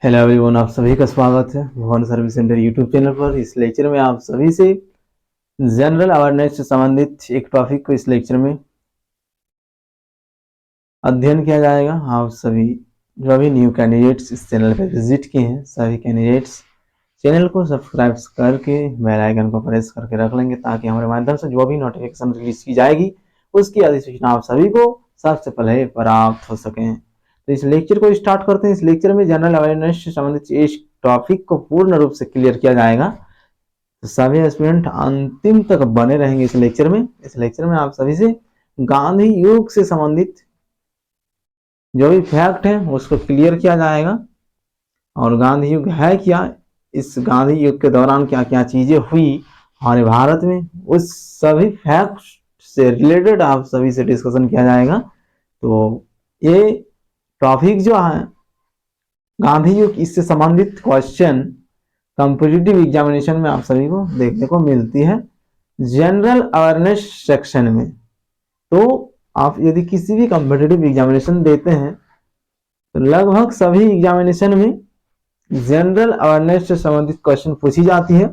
Hello everyone, आप सभी का स्वागत है भुवन सर्विस सेंटर यूट्यूब चैनल पर। इस लेक्चर में आप सभी से जनरल अवेयरनेस से संबंधित एक टॉपिक को इस लेक्चर में अध्ययन किया जाएगा। आप सभी जो भी न्यू कैंडिडेट्स इस चैनल पर विजिट किए हैं, सभी कैंडिडेट्स चैनल को सब्सक्राइब करके बेल आइकन को प्रेस करके रख लेंगे, ताकि हमारे माध्यम से जो भी नोटिफिकेशन रिलीज की जाएगी उसकी अधिसूचना आप सभी को सबसे पहले प्राप्त हो सकें। तो इस लेक्चर को स्टार्ट करते हैं। इस लेक्चर में जनरल अवेयरनेस से संबंधित इस टॉपिक को पूर्ण रूप से क्लियर किया जाएगा, तो सभी एस्पिरेंट अंतिम तक बने रहेंगे इस लेक्चर में। इस लेक्चर में आप सभी से गांधी युग से संबंधित जो भी फैक्ट है उसको क्लियर किया जाएगा, और गांधी युग है क्या, इस गांधी युग के दौरान क्या क्या चीजें हुई हमारे भारत में, उस सभी फैक्ट से रिलेटेड आप सभी से डिस्कशन किया जाएगा। तो ये टॉपिक जो है गांधी युग, इससे संबंधित क्वेश्चन कॉम्पिटिटिव एग्जामिनेशन में आप सभी को देखने को मिलती है जनरल अवेयरनेस सेक्शन में। तो आप यदि किसी भी कॉम्पिटिटिव एग्जामिनेशन देते हैं तो लगभग सभी एग्जामिनेशन में जनरल अवेयरनेस से संबंधित क्वेश्चन पूछी जाती है,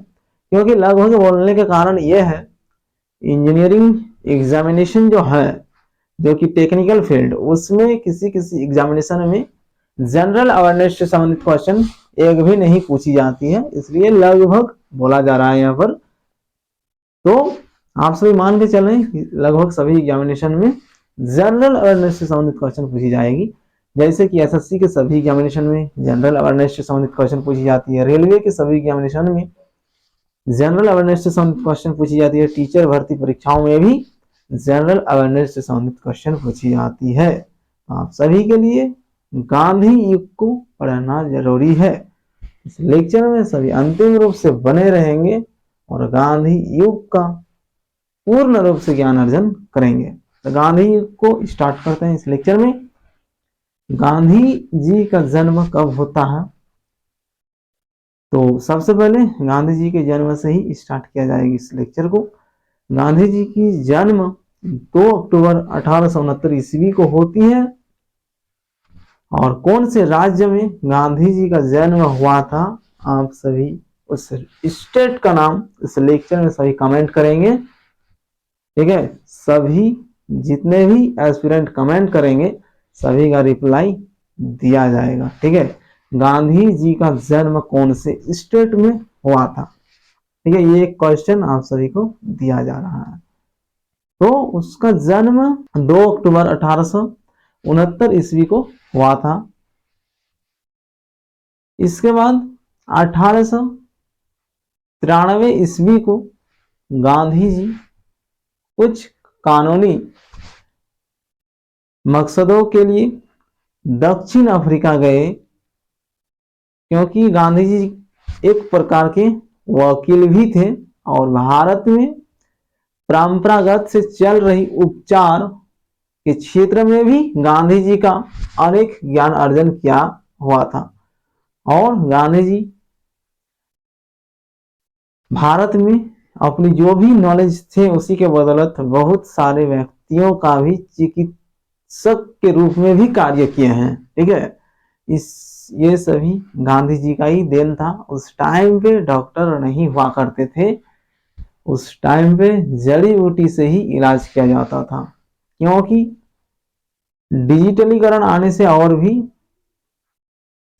क्योंकि लगभग बोलने का कारण यह है इंजीनियरिंग एग्जामिनेशन जो है, जो कि टेक्निकल फील्ड, उसमें किसी किसी एग्जामिनेशन में जनरल अवेयरनेस से संबंधित क्वेश्चन एक भी नहीं पूछी जाती है, इसलिए लगभग बोला जा रहा है यहाँ पर। तो आप सभी मान के चलें कि लगभग सभी एग्जामिनेशन में जनरल अवेयरनेस से संबंधित क्वेश्चन पूछी जाएगी। जैसे कि एसएससी के सभी एग्जामिनेशन में जनरल अवेयरनेस से संबंधित क्वेश्चन पूछी जाती है, रेलवे के सभी एग्जामिनेशन में जनरल अवेयरनेस से संबंधित क्वेश्चन पूछी जाती है, टीचर भर्ती परीक्षाओं में भी जनरल अवेयरनेस से संबंधित क्वेश्चन पूछी जाती है। आप सभी के लिए गांधी युग को पढ़ना जरूरी है। इस लेक्चर में सभी अंतिम रूप से बने रहेंगे और गांधी युग का पूर्ण रूप से ज्ञान अर्जन करेंगे। तो गांधी युग को स्टार्ट करते हैं। इस लेक्चर में गांधी जी का जन्म कब होता है, तो सबसे पहले गांधी जी के जन्म से ही स्टार्ट किया जाएगा इस लेक्चर को। गांधी जी की जन्म 2 अक्टूबर 1869 ईस्वी को होती है। और कौन से राज्य में गांधी जी का जन्म हुआ था, आप सभी उस स्टेट का नाम इस लेक्चर में सभी कमेंट करेंगे। ठीक है, सभी जितने भी एस्पिरेंट कमेंट करेंगे सभी का रिप्लाई दिया जाएगा। ठीक है, गांधी जी का जन्म कौन से स्टेट में हुआ था। ठीक है, ये एक क्वेश्चन आप सभी को दिया जा रहा है। तो उसका जन्म 2 अक्टूबर 1869 ईस्वी को हुआ था। इसके बाद 1893 ईस्वी को गांधी जी कुछ कानूनी मकसदों के लिए दक्षिण अफ्रीका गए, क्योंकि गांधी जी एक प्रकार के वकील भी थे और भारत में परंपरागत से चल रही उपचार के क्षेत्र में भी गांधी जी का अनेक ज्ञान अर्जन किया हुआ था। और गांधी जी भारत में अपनी जो भी नॉलेज थे उसी के बदौलत बहुत सारे व्यक्तियों का भी चिकित्सक के रूप में भी कार्य किए हैं। ठीक है, ये सभी गांधी जी का ही देन था। उस टाइम पे डॉक्टर नहीं हुआ करते थे, उस टाइम पे जड़ी बूटी से ही इलाज किया जाता था, क्योंकि डिजिटलीकरण आने से और भी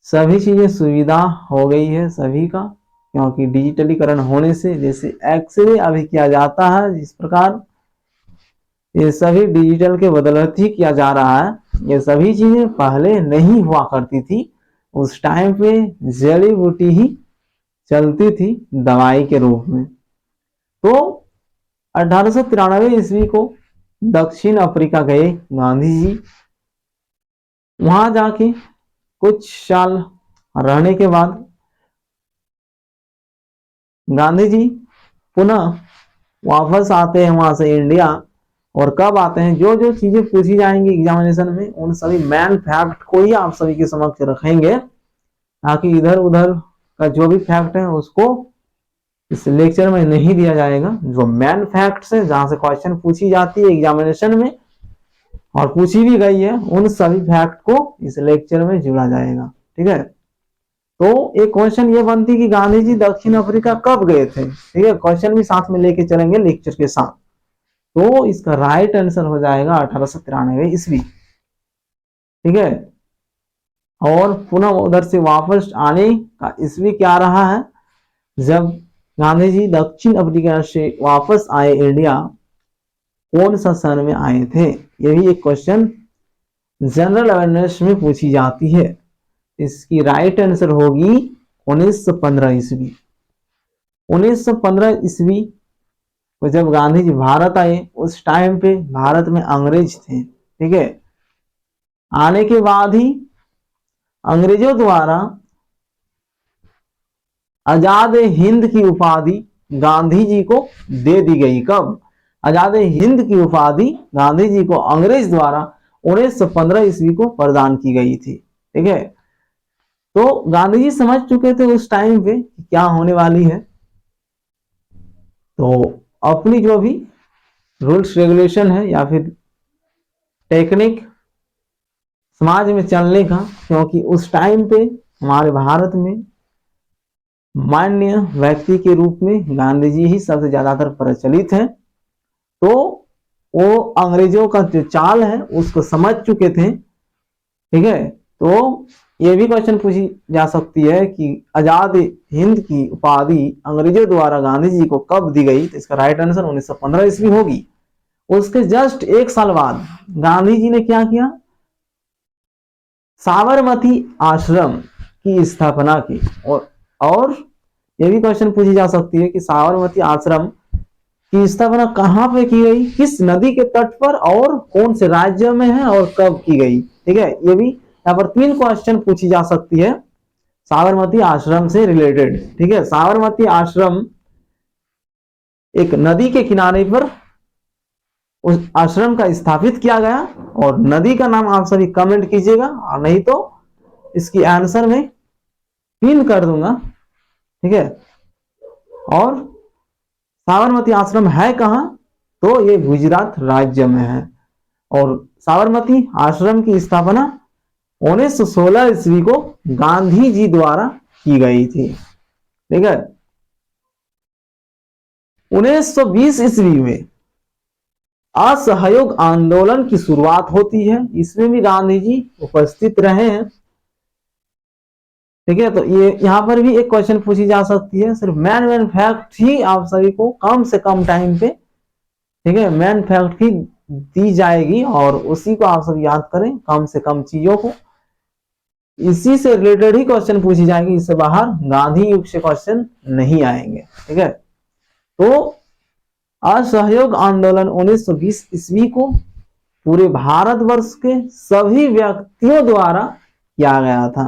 सभी चीजें सुविधा हो गई है सभी का। क्योंकि डिजिटलीकरण होने से जैसे एक्सरे अभी किया जाता है, जिस प्रकार ये सभी डिजिटल के बदौलत ही किया जा रहा है। ये सभी चीजें पहले नहीं हुआ करती थी, उस टाइम पे जड़ी बूटी ही चलती थी दवाई के रूप में। तो 1893 ईस्वी को दक्षिण अफ्रीका गए गांधी जी। वहां जाके कुछ साल रहने के बाद गांधी जी पुनः वापस आते हैं वहां से इंडिया। और कब आते हैं, जो जो चीजें पूछी जाएंगी एग्जामिनेशन में उन सभी मैन फैक्ट को ही आप सभी के समक्ष रखेंगे, ताकि इधर उधर का जो भी फैक्ट है उसको इस लेक्चर में नहीं दिया जाएगा। जो मैन फैक्ट्स है, जहां से क्वेश्चन पूछी जाती है एग्जामिनेशन में और पूछी भी गई है, उन सभी फैक्ट को इस लेक्चर में जोड़ा जाएगा। ठीक है, तो एक क्वेश्चन ये बनती कि गांधी जी दक्षिण अफ्रीका कब गए थे, ठीक है, क्वेश्चन भी साथ में लेके चलेंगे लेक्चर के साथ। तो इसका राइट आंसर हो जाएगा 1893 ईस्वी, ठीक है। और पुनः उधर से वापस आने का ईस्वी क्या रहा है, जब गांधी जी दक्षिण अफ्रीका से वापस आए इंडिया, कौन सा सन में आए थे, ये भी एक क्वेश्चन जनरल अवेयरनेस में पूछी जाती है। इसकी राइट आंसर होगी 1915 ईस्वी। 1915 ईस्वी को जब गांधी जी भारत आए, उस टाइम पे भारत में अंग्रेज थे, ठीक है। आने के बाद ही अंग्रेजों द्वारा आजाद हिंद की उपाधि गांधी जी को दे दी गई। कब? आजाद हिंद की उपाधि गांधी जी को अंग्रेज द्वारा 1915 ईस्वी को प्रदान की गई थी, ठीक है। तो गांधी जी समझ चुके थे उस टाइम पे क्या होने वाली है, तो अपनी जो भी रूल्स रेगुलेशन है या फिर टेक्निक समाज में चलने का, क्योंकि उस टाइम पे हमारे भारत में मान्य व्यक्ति के रूप में गांधी जी ही सबसे ज्यादातर प्रचलित हैं। तो वो अंग्रेजों का जो चाल है उसको समझ चुके थे, ठीक है। तो ये भी क्वेश्चन पूछी जा सकती है कि आजाद हिंद की उपाधि अंग्रेजों द्वारा गांधी जी को कब दी गई, तो इसका राइट आंसर 1915 ईस्वी होगी। उसके जस्ट एक साल बाद गांधी जी ने क्या किया, साबरमती आश्रम की स्थापना की। और यह भी क्वेश्चन पूछी जा सकती है कि साबरमती आश्रम की स्थापना कहां पे की गई, किस नदी के तट पर, और कौन से राज्य में है, और कब की गई, ठीक है। ये भी यहाँ पर 3 क्वेश्चन पूछी जा सकती है साबरमती आश्रम से रिलेटेड, ठीक है। साबरमती आश्रम एक नदी के किनारे पर उस आश्रम का स्थापित किया गया, और नदी का नाम आप सभी कमेंट कीजिएगा, और नहीं तो इसकी आंसर में पिन कर दूंगा, ठीक है। और साबरमती आश्रम है कहां, तो ये गुजरात राज्य में है। और साबरमती आश्रम की स्थापना 1916 ईस्वी को गांधी जी द्वारा की गई थी, ठीक है। 1920 ईस्वी में असहयोग आंदोलन की शुरुआत होती है, इसमें भी गांधी जी उपस्थित रहे हैं, ठीक है। तो ये यहाँ पर भी एक क्वेश्चन पूछी जा सकती है, सिर्फ मैन फैक्ट ही आप सभी को कम से कम टाइम पे, ठीक है, मैन फैक्ट ही दी जाएगी, और उसी को आप सब याद करें, कम से कम चीजों को, इसी से रिलेटेड ही क्वेश्चन पूछी जाएगी, इससे बाहर गांधी युग से क्वेश्चन नहीं आएंगे, ठीक है। तो असहयोग आंदोलन 1920 ईस्वी को पूरे भारतवर्ष के सभी व्यक्तियों द्वारा किया गया था।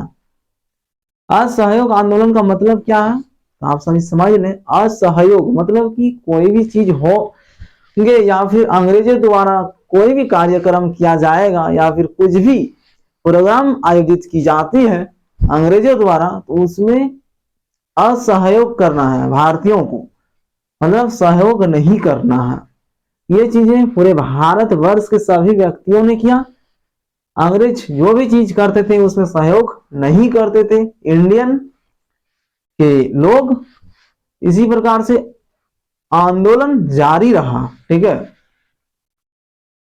असहयोग आंदोलन का मतलब क्या है, तो आप सभी समझ लें। असहयोग मतलब कि कोई भी चीज हो, ठीक है, या फिर अंग्रेजों द्वारा कोई भी कार्यक्रम किया जाएगा, या फिर कुछ भी प्रोग्राम आयोजित की जाती है अंग्रेजों द्वारा, तो उसमें असहयोग करना है भारतीयों को, मतलब सहयोग नहीं करना है। ये चीजें पूरे भारतवर्ष के सभी व्यक्तियों ने किया। अंग्रेज जो भी चीज करते थे उसमें सहयोग नहीं करते थे इंडियन के लोग। इसी प्रकार से आंदोलन जारी रहा, ठीक है।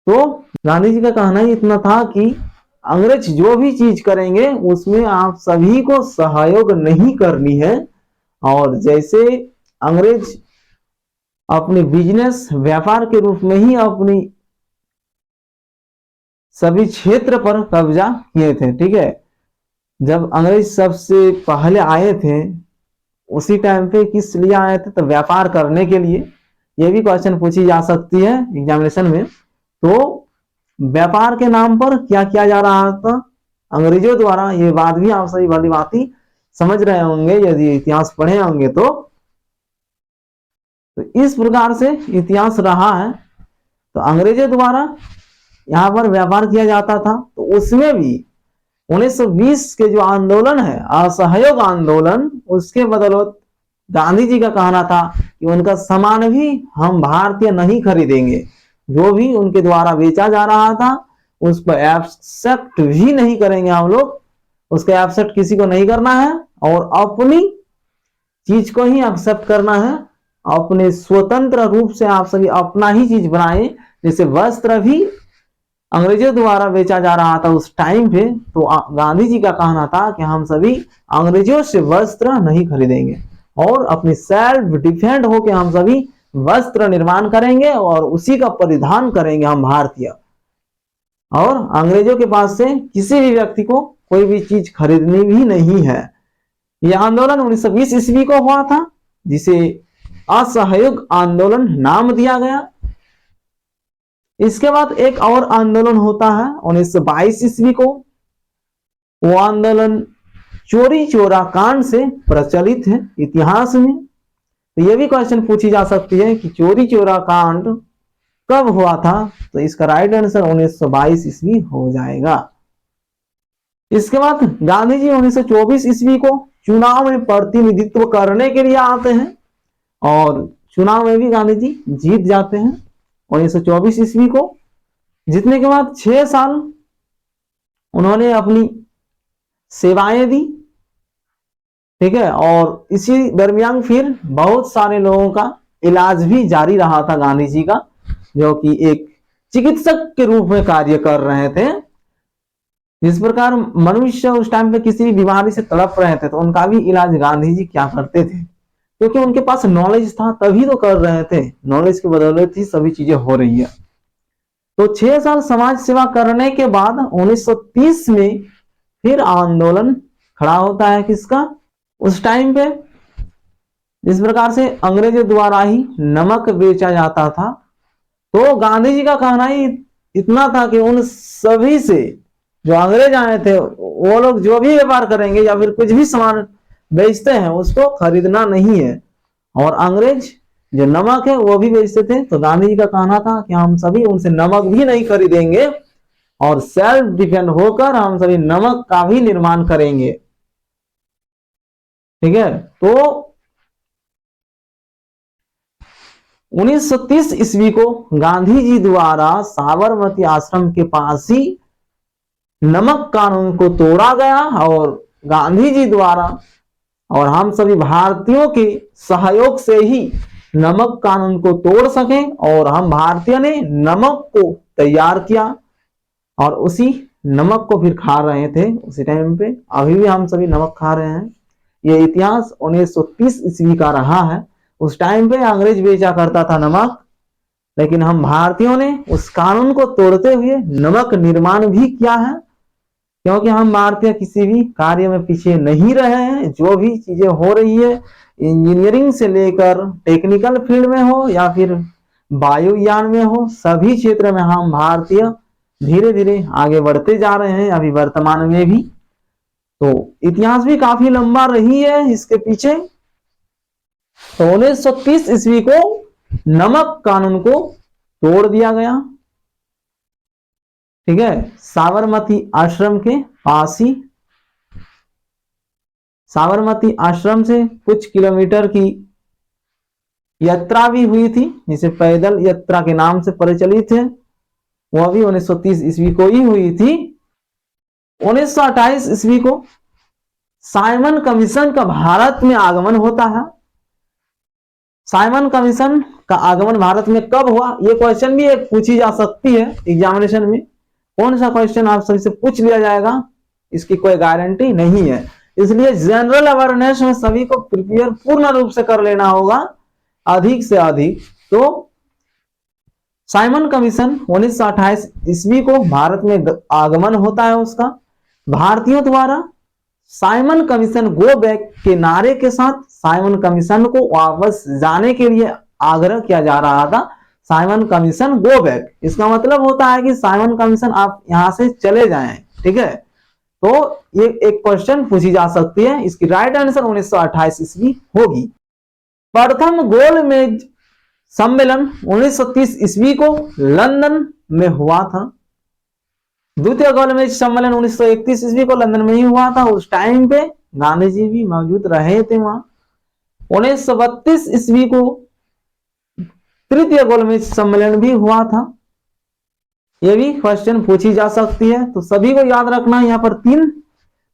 तो गांधी जी का कहना ही इतना था कि अंग्रेज जो भी चीज करेंगे उसमें आप सभी को सहयोग नहीं करनी है, और जैसे अंग्रेज अपने बिजनेस व्यापार के रूप में ही अपनी सभी क्षेत्र पर कब्जा किए थे, ठीक है। जब अंग्रेज सबसे पहले आए थे उसी टाइम पे किस लिए आए थे, तो व्यापार करने के लिए। ये भी क्वेश्चन पूछी जा सकती है एग्जामिनेशन में। तो व्यापार के नाम पर क्या किया जा रहा था अंग्रेजों द्वारा, ये बात भी आप सभी भली भांति समझ रहे होंगे यदि इतिहास पढ़े होंगे तो इस प्रकार से इतिहास रहा है। तो अंग्रेजों द्वारा यहाँ पर व्यापार किया जाता था, तो उसमें भी 1920 के जो आंदोलन है असहयोग आंदोलन, उसके बदौलत गांधी जी का कहना था कि उनका सामान भी हम भारतीय नहीं खरीदेंगे, जो भी उनके द्वारा बेचा जा रहा था उस पर एक्सेप्ट भी नहीं करेंगे हम लोग, उसका एक्सेप्ट किसी को नहीं करना है, और अपनी चीज को ही एक्सेप्ट करना है, अपने स्वतंत्र रूप से आप सभी अपना ही चीज बनाए। जैसे वस्त्र भी अंग्रेजों द्वारा बेचा जा रहा था उस टाइम पे, तो गांधी जी का कहना था कि हम सभी अंग्रेजों से वस्त्र नहीं खरीदेंगे और अपनी सेल्फ डिफेंड होकर हम सभी वस्त्र निर्माण करेंगे और उसी का परिधान करेंगे हम भारतीय। और अंग्रेजों के पास से किसी भी व्यक्ति को कोई भी चीज खरीदनी भी नहीं है। यह आंदोलन 1920 ईस्वी को हुआ था, जिसे असहयोग आंदोलन नाम दिया गया। इसके बाद एक और आंदोलन होता है 1922 ईस्वी को। वो आंदोलन चोरी चोरा कांड से प्रचलित है इतिहास में। तो यह भी क्वेश्चन पूछी जा सकती है कि चोरी चोरा कांड कब हुआ था, तो इसका राइट आंसर 1922 ईस्वी हो जाएगा। इसके बाद गांधी जी 1924 ईस्वी को चुनाव में प्रतिनिधित्व करने के लिए आते हैं और चुनाव में भी गांधी जी जीत जाते हैं 1924 ईस्वी को। जीतने के बाद 6 साल उन्होंने अपनी सेवाएं दी, ठीक है। और इसी दरमियान फिर बहुत सारे लोगों का इलाज भी जारी रहा था गांधी जी का, जो कि एक चिकित्सक के रूप में कार्य कर रहे थे। जिस प्रकार मनुष्य उस टाइम पे किसी भी बीमारी से तड़प रहे थे तो उनका भी इलाज गांधी जी क्या करते थे, क्योंकि उनके पास नॉलेज था तभी तो कर रहे थे, नॉलेज की बदौलत ही सभी चीजें हो रही है। तो 6 साल समाज सेवा करने के बाद 1930 में फिर आंदोलन खड़ा होता है किसका, उस टाइम पे जिस प्रकार से अंग्रेजों द्वारा ही नमक बेचा जाता था, तो गांधी जी का कहना ही इतना था कि उन सभी से जो अंग्रेज आए थे वो लोग जो भी व्यापार करेंगे या फिर कुछ भी सामान बेचते हैं उसको खरीदना नहीं है, और अंग्रेज जो नमक है वो भी बेचते थे। तो गांधी जी का कहना था कि हम सभी उनसे नमक भी नहीं खरीदेंगे और सेल्फ डिपेंड होकर हम सभी नमक का भी निर्माण करेंगे, ठीक है। तो 1930 ईस्वी को गांधी जी द्वारा साबरमती आश्रम के पास ही नमक कानून को तोड़ा गया और गांधी जी द्वारा और हम सभी भारतीयों के सहयोग से ही नमक कानून को तोड़ सके और हम भारतीय ने नमक को तैयार किया और उसी नमक को फिर खा रहे थे उसी टाइम पे। अभी भी हम सभी नमक खा रहे हैं। यह इतिहास 1930 ईस्वी का रहा है। उस टाइम पे अंग्रेज बेचा करता था नमक, लेकिन हम भारतीयों ने उस कानून को तोड़ते हुए नमक निर्माण भी किया है, क्योंकि हम भारतीय किसी भी कार्य में पीछे नहीं रहे हैं। जो भी चीजें हो रही है इंजीनियरिंग से लेकर टेक्निकल फील्ड में हो या फिर वायुयान में हो, सभी क्षेत्र में हम भारतीय धीरे धीरे आगे बढ़ते जा रहे हैं अभी वर्तमान में भी। तो इतिहास भी काफी लंबा रही है इसके पीछे। तो 1930 ईस्वी को नमक कानून को तोड़ दिया गया, ठीक है। साबरमती आश्रम के पास ही, साबरमती आश्रम से कुछ किलोमीटर की यात्रा भी हुई थी जिसे पैदल यात्रा के नाम से प्रचलित है, वह भी 1930 ईस्वी को ही हुई थी। 1928 ईस्वी को साइमन कमीशन का भारत में आगमन होता है। साइमन कमीशन का आगमन भारत में कब हुआ, यह क्वेश्चन भी एक पूछी जा सकती है एग्जामिनेशन में। कौन सा क्वेश्चन आप सभी से पूछ लिया जाएगा इसकी कोई गारंटी नहीं है, इसलिए जनरल अवेयरनेस में सभी को प्रिपेयर पूर्ण रूप से कर लेना होगा अधिक से अधिक। तो साइमन कमीशन 1928 ईस्वी को भारत में आगमन होता है उसका। भारतीयों द्वारा साइमन कमीशन गो बैक के नारे के साथ साइमन कमीशन को वापस जाने के लिए आग्रह किया जा रहा था। साइमन कमीशन गो बैक, इसका मतलब होता है कि साइमन कमीशन आप यहां से चले जाएं, ठीक है। तो ये एक क्वेश्चन पूछी जा सकती है, इसकी राइट आंसर 1928 ईस्वी होगी। प्रथम गोलमेज सम्मेलन 1930 ईस्वी को लंदन में हुआ था। द्वितीय गोलमेज सम्मेलन 1931 ईस्वी को लंदन में ही हुआ था। उस टाइम पे गांधी जी भी मौजूद रहे थे वहां। 1932 ईस्वी को तृतीय गोलमेज सम्मेलन भी हुआ था। यह भी क्वेश्चन पूछी जा सकती है, तो सभी को याद रखना यहाँ पर 3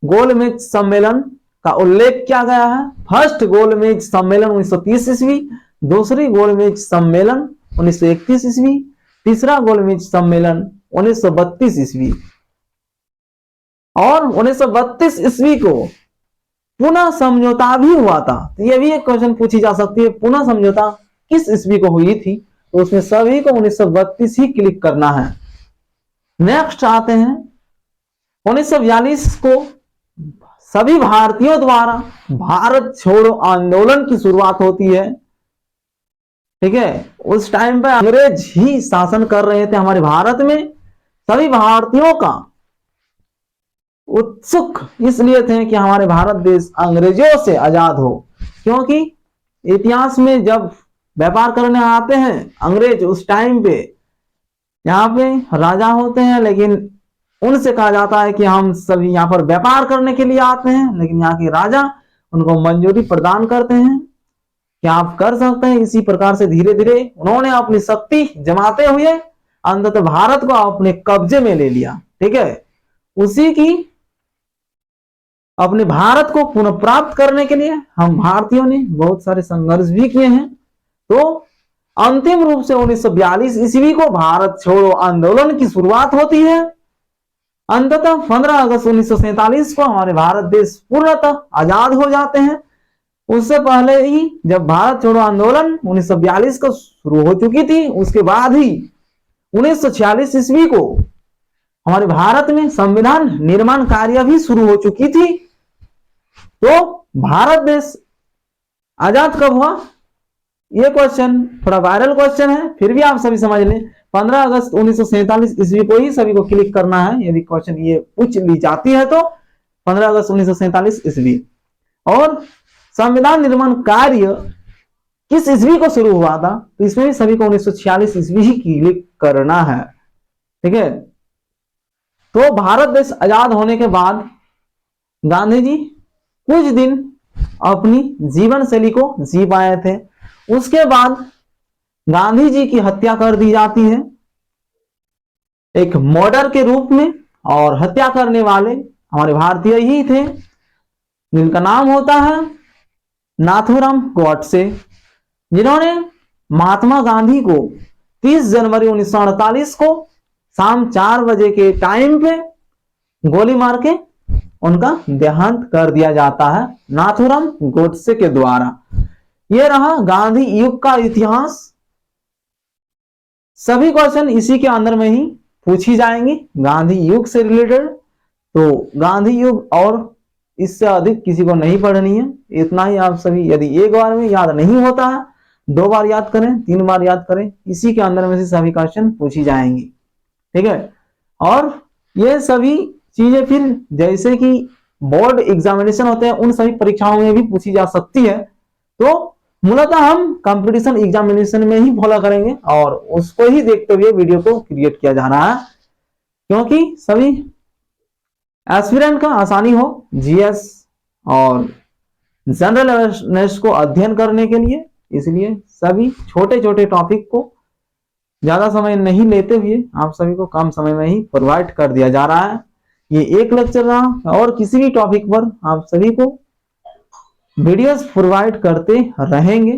गोलमेज सम्मेलन का उल्लेख किया गया है। फर्स्ट गोलमेज सम्मेलन 1930 ईस्वी, दूसरी गोलमेज सम्मेलन 1931 ईस्वी, तीसरा गोलमेज सम्मेलन 1932 ईस्वी। और 1932 ईस्वी को पुनः समझौता भी हुआ था। तो ये भी एक क्वेश्चन पूछी जा सकती है, पुनः समझौता किस ईस्वी को हुई थी, तो उसमें सभी को 1932 ही क्लिक करना है। नेक्स्ट आते हैं 1942 को सभी भारतीयों द्वारा भारत छोड़ो आंदोलन की शुरुआत होती है। ठीक है, उस टाइम पे अंग्रेज ही शासन कर रहे थे हमारे भारत में। सभी भारतीयों का उत्सुक इसलिए थे कि हमारे भारत देश अंग्रेजों से आजाद हो, क्योंकि इतिहास में जब व्यापार करने आते हैं अंग्रेज, उस टाइम पे यहाँ पे राजा होते हैं, लेकिन उनसे कहा जाता है कि हम सभी यहाँ पर व्यापार करने के लिए आते हैं, लेकिन यहाँ के राजा उनको मंजूरी प्रदान करते हैं कि आप कर सकते हैं। इसी प्रकार से धीरे धीरे उन्होंने अपनी शक्ति जमाते हुए अंततः भारत को अपने कब्जे में ले लिया। ठीक है, उसी की अपने भारत को पुनः प्राप्त करने के लिए हम भारतीयों ने बहुत सारे संघर्ष भी किए हैं। तो अंतिम रूप से 1942 ईस्वी को भारत छोड़ो आंदोलन की शुरुआत होती है। अंततः 15 अगस्त 1947 को हमारे भारत देश पूर्णतः आजाद हो जाते हैं। उससे पहले ही जब भारत छोड़ो आंदोलन 1942 को शुरू हो चुकी थी, उसके बाद ही 1946 ईस्वी को हमारे भारत में संविधान निर्माण कार्य भी शुरू हो चुकी थी। तो भारत देश आजाद कब हुआ, ये क्वेश्चन थोड़ा वायरल क्वेश्चन है, फिर भी आप सभी समझ लें 15 अगस्त 1947 ईस्वी को ही सभी को क्लिक करना है। यदि क्वेश्चन ये पूछ ली जाती है तो 15 अगस्त 1947 ईस्वी। और संविधान निर्माण कार्य किस ईस्वी को शुरू हुआ था, तो इसमें भी सभी को 1946 ईस्वी ही क्लिक करना है। ठीक है, तो भारत देश आजाद होने के बाद गांधी जी कुछ दिन अपनी जीवन शैली को जी पाए थे। उसके बाद गांधी जी की हत्या कर दी जाती है एक मर्डर के रूप में, और हत्या करने वाले हमारे भारतीय ही थे, जिनका नाम होता है नाथूराम गोडसे, जिन्होंने महात्मा गांधी को 30 जनवरी 1948 को शाम 4 बजे के टाइम पे गोली मार के उनका देहांत कर दिया जाता है नाथूराम गोडसे के द्वारा। यह रहा गांधी युग का इतिहास। सभी क्वेश्चन इसी के अंदर में ही पूछी जाएंगी गांधी युग से रिलेटेड। तो गांधी युग और इससे अधिक किसी को नहीं पढ़नी है, इतना ही आप सभी यदि एक बार में याद नहीं होता है 2 बार याद करें, 3 बार याद करें, इसी के अंदर में से सभी क्वेश्चन पूछी जाएंगी। ठीक है, और ये सभी चीजें फिर जैसे कि बोर्ड एग्जामिनेशन होते हैं उन सभी परीक्षाओं में भी पूछी जा सकती है। तो मूलतः हम कंपटीशन एग्जामिनेशन में ही फॉलो करेंगे और उसको ही देखते हुए वीडियो को क्रिएट किया जा रहा है, क्योंकि सभी एस्पिरेंट का आसानी हो जीएस और जनरल अवेयरनेस को अध्ययन करने के लिए। इसलिए सभी छोटे छोटे टॉपिक को ज्यादा समय नहीं लेते हुए आप सभी को कम समय में ही प्रोवाइड कर दिया जा रहा है। ये एक लेक्चर रहा, और किसी भी टॉपिक पर आप सभी को वीडियोस प्रोवाइड करते रहेंगे।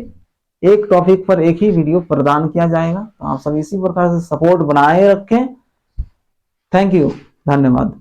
एक टॉपिक पर एक ही वीडियो प्रदान किया जाएगा, तो आप सभी इसी प्रकार से सपोर्ट बनाए रखें। थैंक यू, धन्यवाद।